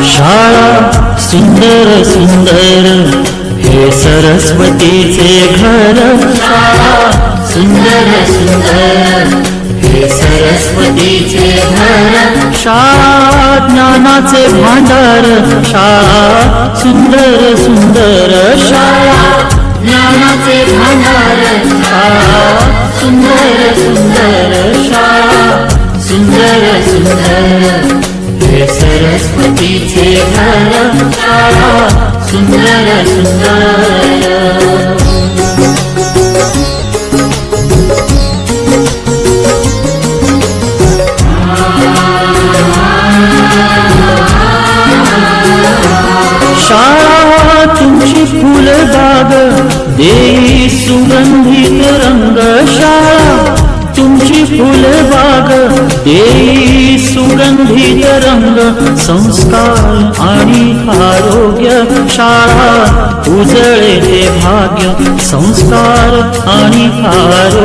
शाळा सुंदर सुंदर हे सरस्वतीचे घर. शाळा सुंदर सुंदर हे सरस्वतीचे घर. शाळा ज्ञानाचे भांडार. शाळा सुंदर सुंदर. शाळा ज्ञानाचे भांडार. शाळा सुंदर सुंदर. शाळा सुंदर सुंदर हे सरस्वतीचे घर. शाळा सुंदर सुंदर. शाळा तुमची फुलबाग देई सुगंधित रंग. शाळा तुमची फुलबाग देई सुगंधित रंग. संस्कार आणि आरोग्य शाळा उजळे ते भाग्य. संस्कार आणि आरोग्य